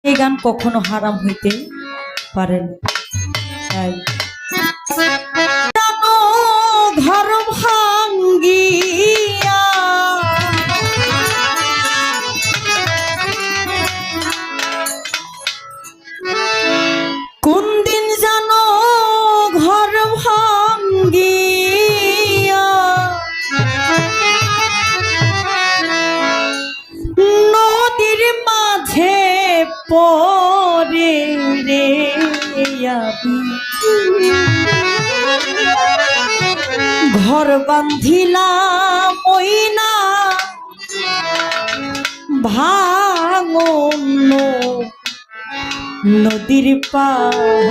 এই গান কখনো হারাম হইতে পারে না। তাই ঘর ভাঙ্গিয়া কোন দিন জানো ঘর ভাঙ্গিয়া নদীর মাঝে পরে রে ঘর বান্ধিলাম ওই না ভাঙন নদীর পাড়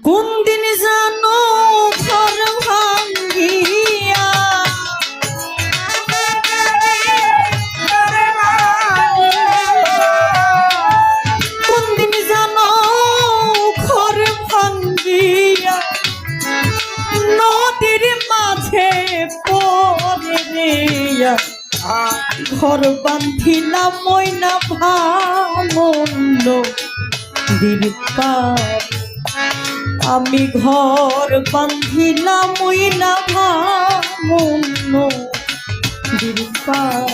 কোন দিন জানো ঘর ভাঙ্গিয়া কোন দিন জানো ঘর ভাঙ্গিয়া নদীর মাঝে পড়ে ঘর বান্ধিলাম ময়না ভাঙন নদীর পাড় আমি ঘর বান্ধিলাম ময়না ভাঙন নদীর পাড়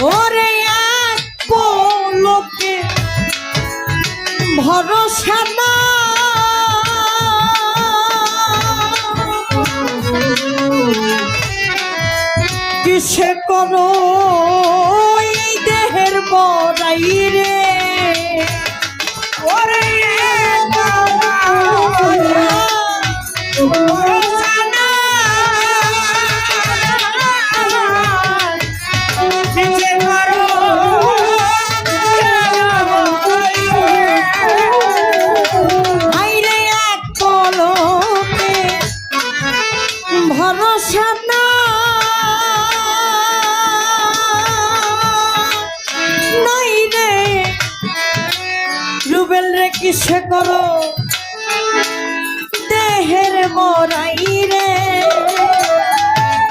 ওরে এক পলকে ভরসা না কিসে করো এই দেহের বড়াই রে ওরে ভরসা না নাই রে রুবেল রে কিসে করো দেহের মরাই রে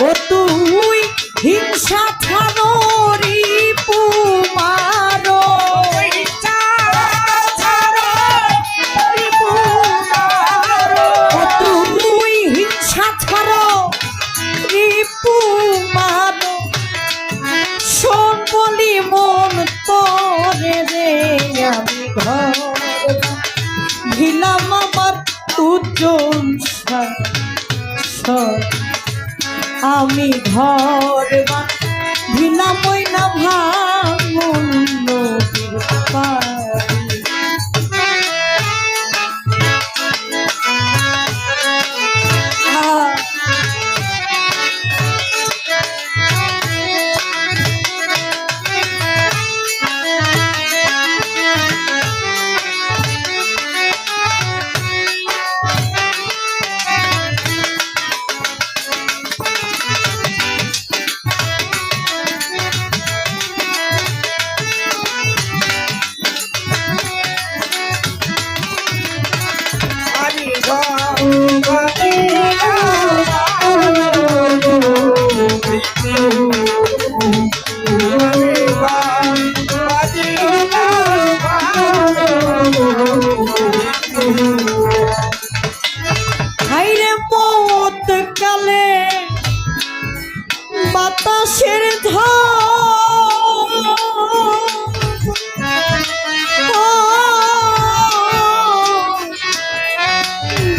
ও তুই হিংসা ছাড়ো রিপু মারো শোন বলি মন তোরে রে আমি ঘর ভিলাম আমার উজ্জ্বল আমি ঘর ভিলাম ওই না ভাঙন নদীর পাড় হাইরে মত কালে বাতাসের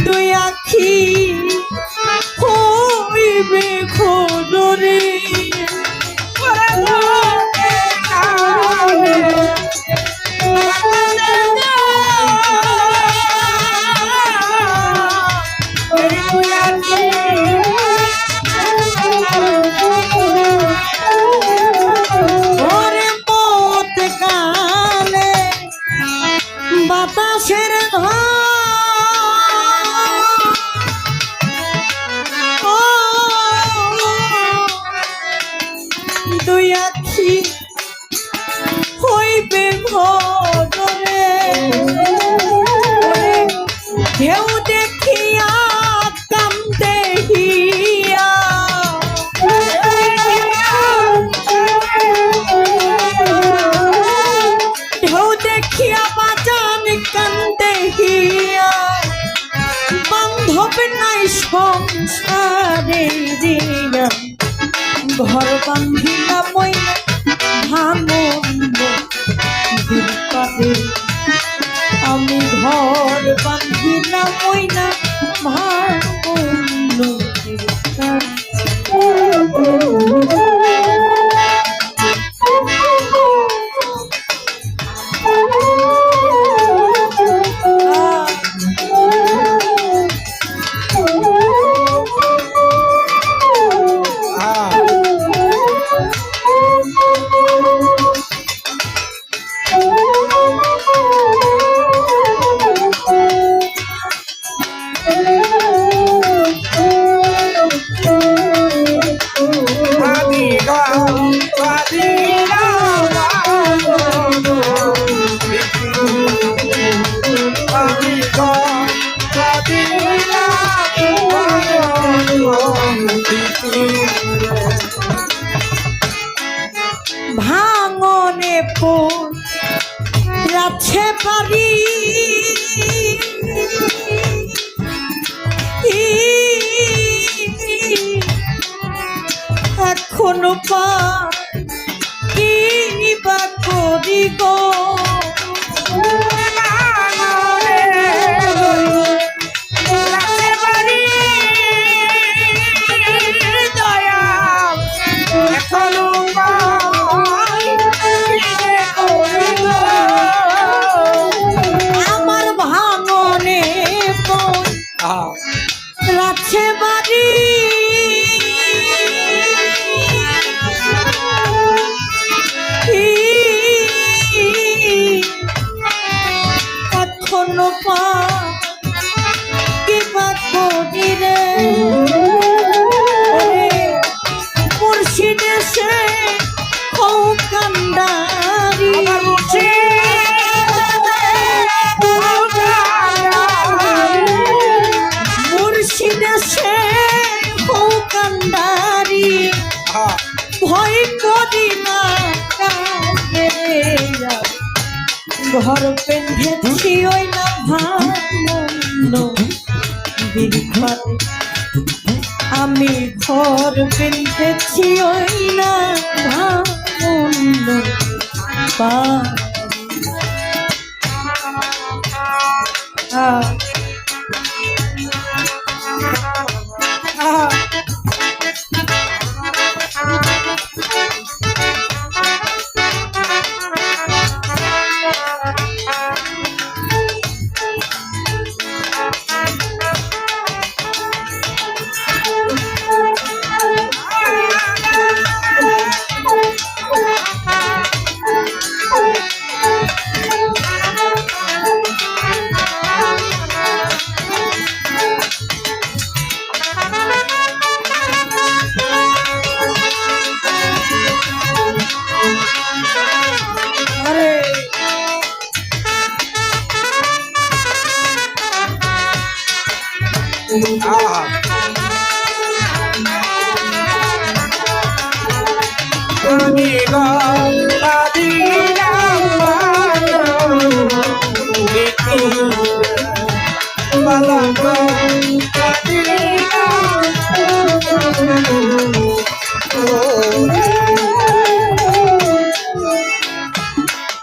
দুই আখি হইবে খোদরে Hare সংসারে দিয়া ঘর বান্ধিলা মইনা ভাঙন পারে আমি ঘর বান্ধিলা মইনা ভাঙন ভাঙনে পড়ছে বাড়ি এখনো পা কি বা করি গো রাছে বাড়ি এখনো পা কি বা করি রে মুর্শিদে সে কান্দারি ভয় করি না ঘর পেঁধেছি ওই না ভাঙন আমি ঘর পেঁধেছি ওই না ভাঙন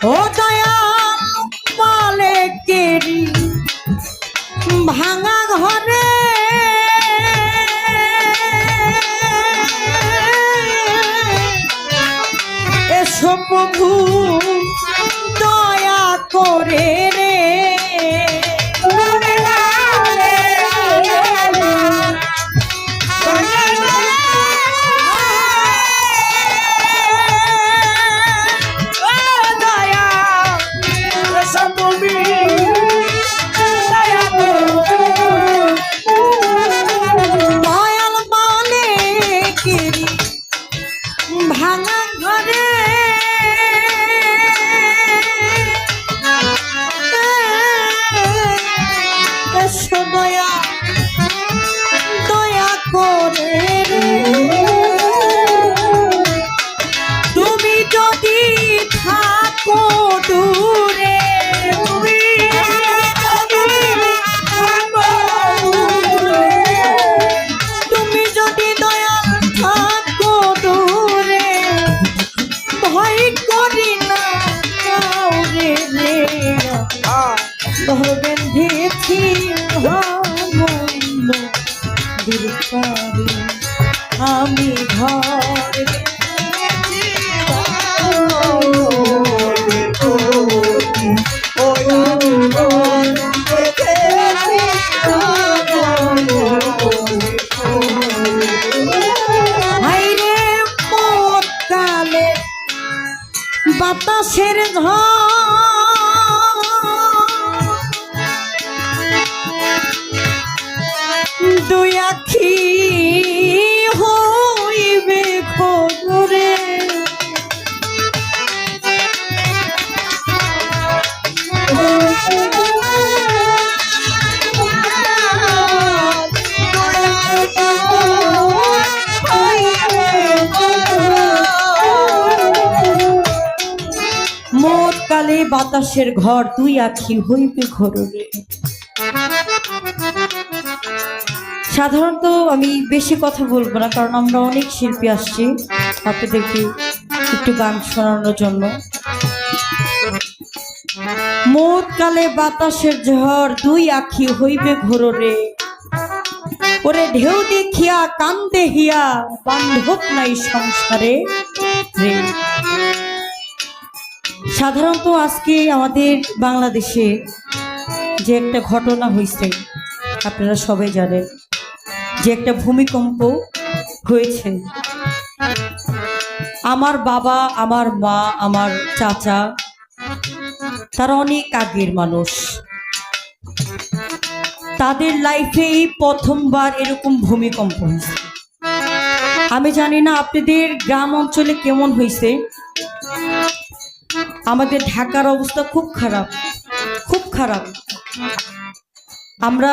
ও দয়া মালিকেরি ভাঙা ঘরে এসো প্রভু দয়া করে রে পারি আমি ঘর হাইরে মোর কালে বাতাসের দুই আখি হইবে খবরে মোট কালে বাতাসের ঘর দুই আখি হইবে ঘরে। সাধারণত আমি বেশি কথা বলবো না, কারণ আমরা অনেক শিল্পী আসছি আপনাদেরকে একটু গান শোনানোর জন্য। মোট কালে বাতাসের ঝড় দুই আখি হইবে ঘোরে, ওরে ঢেউ দেখিয়া কান্দে হিয়া বান্ধব নাই সংসারে রে। সাধারণত আজকে আমাদের বাংলাদেশে যে একটা ঘটনা হয়েছে আপনারা সবাই জানেন, যে একটা ভূমিকম্প হয়েছে। আমার বাবা, আমার মা, আমার চাচা তারা অনেক আগের মানুষ, তাদের লাইফে এই প্রথমবার এরকম ভূমিকম্প হয়েছে। আমি জানি না আপনাদের গ্রাম অঞ্চলে কেমন হয়েছে, আমাদের ঢাকার অবস্থা খুব খারাপ, খুব খারাপ। আমরা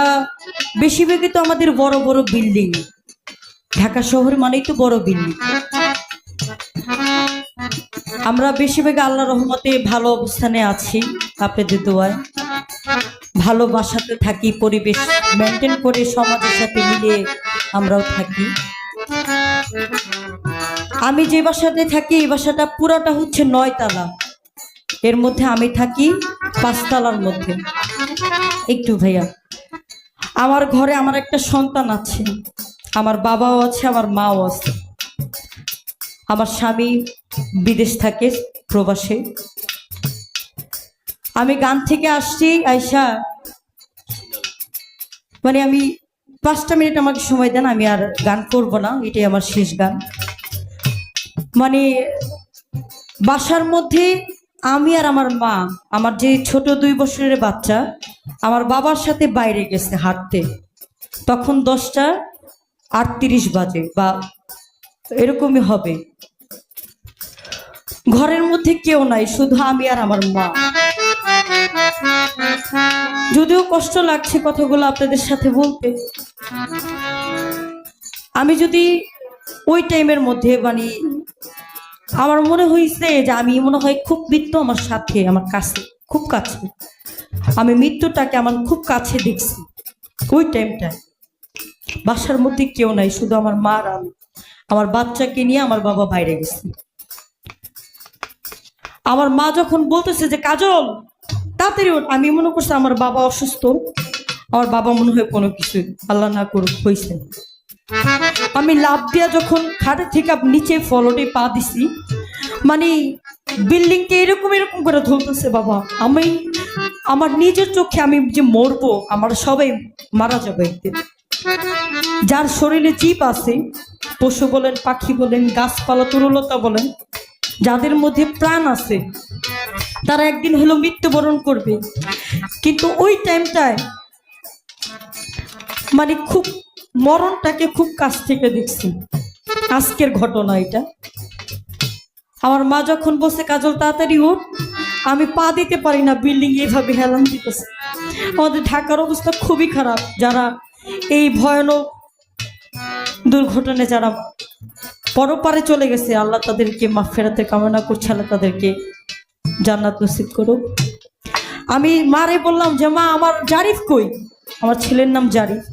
বেশিরভাগই তো আমাদের বড় বড় বিল্ডিং, ঢাকা শহর মানেই তো বড় বিল্ডিং। আমরা বেশিরভাগ আল্লাহ রহমতে ভালো অবস্থানে আছি, আপনাদের দোয়ায় ভালোবাসাতে থাকি, পরিবেশ মেনটেন করে সমাজের সাথে মিলিয়ে আমরাও থাকি। আমি যে বাসাতে থাকি এই বাসাটা পুরাটা হচ্ছে 9 তালা, এর মধ্যে আমি থাকি 5 তালার মধ্যে। একটু ভাইয়া, আমার ঘরে আমার একটা সন্তান আছে, আমার বাবাও আছে, আমার মাও আছে। আমার স্বামী বিদেশ থাকে, প্রবাসে। আমি গান থেকে আসছি আয়শা, মানে আমি 5টা মিনিট আমাকে সময় দেন, আমি আর গান করব না, এটাই আমার শেষ গান। মানে বাসার মধ্যে আমি আর আমার মা, আমার যে ছোট 2 বছরের বাচ্চা আমার বাবার সাথে বাইরে গেছে হাঁটতে, তখন 10টা 38 বাজে বা এরকমই হবে। ঘরের মধ্যে কেউ নাই, শুধু আমি আর আমার মা। যদিও কষ্ট লাগছে কথাগুলো আপনাদের সাথে বলতে, আমি যদি ওই টাইমের মধ্যে মানে আমার মনে হয়েছে যে আমি মনে হয় খুব মৃত্যু আমার সাথে, আমার কাছে, খুব কাছে। আমি মৃত্যুটাকে আমার খুব কাছে দেখছি ওই টাইমটায়। বাসার মধ্যে কেউ নাই, শুধু আমার মা আর আমি। আমার বাচ্চাকে নিয়ে আমার বাবা বাইরে গেছে। আমার মা যখন বলতেছে যে কাজল তাড়াতাড়ি ওঠ, আমি মনে করছি আমার বাবা অসুস্থ, আমার বাবা মনে হয় কোনো কিছু আল্লাহ না করুক হয়েছে। আমি লাফ দিয়া যখন খাটের থেকে নিচে ফলটে পা দিছি, মানে বিল্ডিংকে এরকম এরকম করে ধরতেছে বাবা। আমি আমার নিজের চোখে আমি যে মরবো, আমার সবাই মারা যাবে একদিন। যার শরীরে জীব আছে, পশু বলেন, পাখি বলেন, গাছপালা, তরুলতা বলেন, যাদের মধ্যে প্রাণ আছে তারা একদিন হলো মৃত্যুবরণ করবে। কিন্তু ওই টাইমটায় মানে খুব মরণটাকে খুব কাছ থেকে দেখছি। আজকের ঘটনা এটা। আমার মা যখন বসে কাজল তাড়াতাড়ি উঠ, আমি পা দিতে পারি না, বিল্ডিং এইভাবে হেলান দিতেছে। আমাদের ঢাকার অবস্থা খুবই খারাপ। যারা এই ভয়ানক দুর্ঘটনায় যারা পরপারে চলে গেছে, আল্লাহ তাদেরকে মাগফিরাতের কামনা করছে, আল্লাহ তাদেরকে জান্নাত নসিব করুক। আমি মারে বললাম যে মা আমার জারিফ কই, আমার ছেলের নাম জারিফ।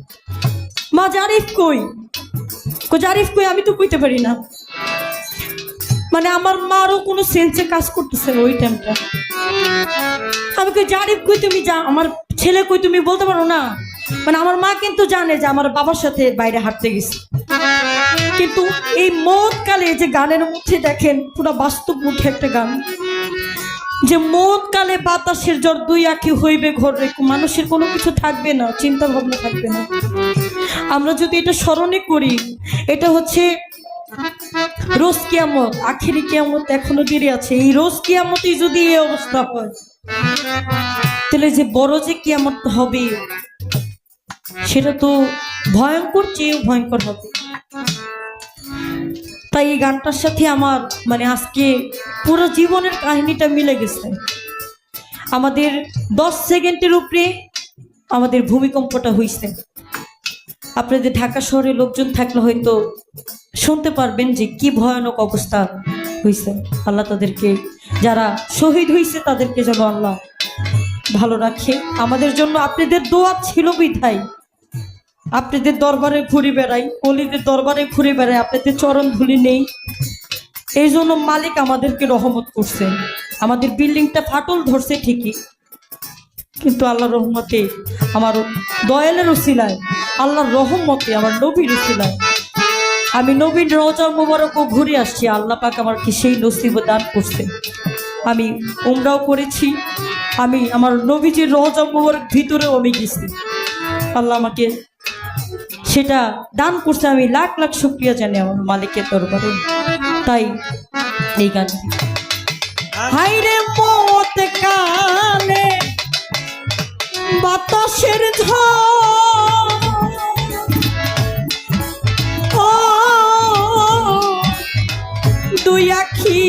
মা জারিফ কই, জারিফ কই, আমি তো কইতে পারি না। মানে আমার মারও কোনো সেন্সে কাজ করতেছে না ওই টাইমটা। আমি কই জারিফ কই, তুমি যা, আমার ছেলে কই তুমি বলতে পারো না? মানে আমার মা কিন্তু জানে যে আমার বাবার সাথে বাইরে হাঁটতে গেছি, কিন্তু এই মদ কালে যে গানের মধ্যে দেখেন পুরো বাস্তব মুখে একটা গান, যে মদ কালে বাতাসের জ্বর দুই আঁখি হইবে ঘরে, মানুষের কোনো কিছু থাকবে না, চিন্তা ভাবনা থাকবে না। আমরা যদি এটা স্মরণে করি, এটা হচ্ছে রোজ কিয়ামত, আখেরি কিয়ামত এখনো দেরি আছে। এই রোজ কিয়ামতেই যদি এই অবস্থা হয়, তাহলে যে বড় যে কিয়ামত হবে সেটা তো ভয়ঙ্কর চেয়েও ভয়ঙ্কর হবে। তাই এই গানটার সাথে আমার মানে আজকে পুরো জীবনের কাহিনীটা মিলে গেছে। আমাদের 10 সেকেন্ডের উপরে আমাদের ভূমিকম্পটা হয়েছে। আপনাদের ঢাকা শহরে লোকজন থাকলে হয়তো শুনতে পারবেন যে কি ভয়ানক অবস্থা হয়েছে। আল্লাহ তাদেরকে, যারা শহীদ হয়েছে তাদেরকে যেন আল্লাহ ভালো রাখে। আমাদের জন্য আপনাদের দোয়া ছিল বিধায় আপনাদের দরবারে ঘুরে বেড়াই, অলিদের দরবারে ঘুরে বেড়াই, আপনাদের চরণ ধুলি নেই, এই জন্য মালিক আমাদেরকে রহমত করছেন। আমাদের বিল্ডিংটা ফাটল ধরছে ঠিকই, কিন্তু আল্লাহর রহমতে, আমার দয়ালের উসিলায়, আল্লাহর রহমতে, আমার নবীর উসিলায় আমি নবীর রওজা মোবারকও ঘুরে আসছি। আল্লাহ পাক আমাকে সেই নসিব দান করছে। আমি উমরাও করেছি, আমি আমার নবীজির রওজা মোবারক ভিতরেও আমি গেছি। আল্লাহ আমাকে সেটা দান করছে। আমি লাখ লাখ শুকরিয়া জানি আমার মালিকের দরবারে। তাই এই গান, হাইরে মত কালে বাতাসের ঝড়, ও দুই আখি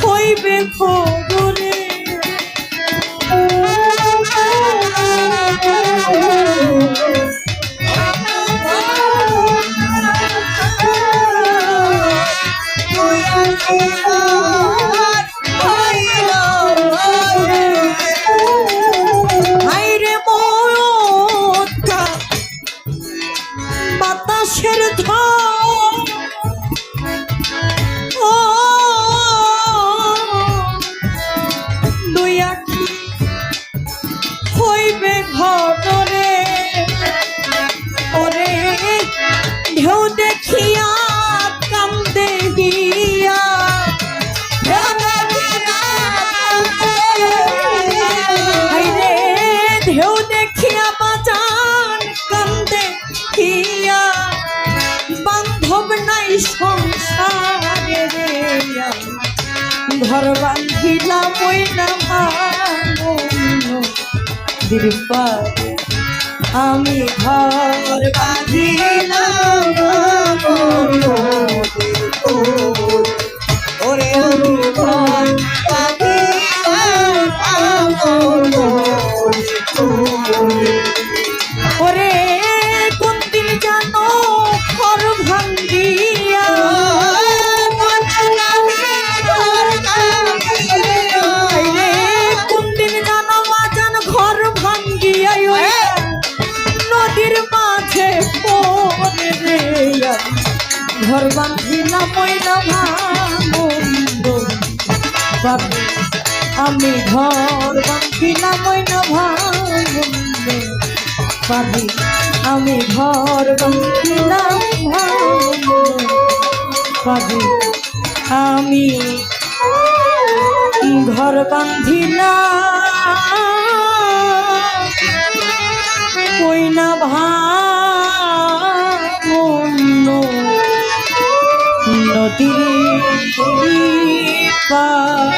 হইবে খবরে, বাতাসের ঝড়, ও দুই আখি হইবে ঘরে, ওরে ঢেউ দেখিয়া কান্দে গিয়া, ঢেউ দেখিয়া বাজান কান্দে গিয়া, বান্ধব নাই সংসারে রে, ঘর বান্ধিলাম ওই না দিরপারে, আমি ঘর বাঁধিলাম ওরে, আমি ঘর ওরে, কোন দিন জানো ঘর ভাঙ্গিয়া, কোন দিন জানো বাজান ঘর ভাঙ্গিয়া নদীর মাঝে পড়ে রে, ঘর বাঁধিলাম ময়না ভাঙ্গ, আমি ঘর বাঁধিলাম ময়না ভাঙ্গ, আমি ঘর বাঁধিলাম ভাঙ্গ, আমি ঘর বাঁধিলাম ময়না ভাঙ্গ, নদীর পার।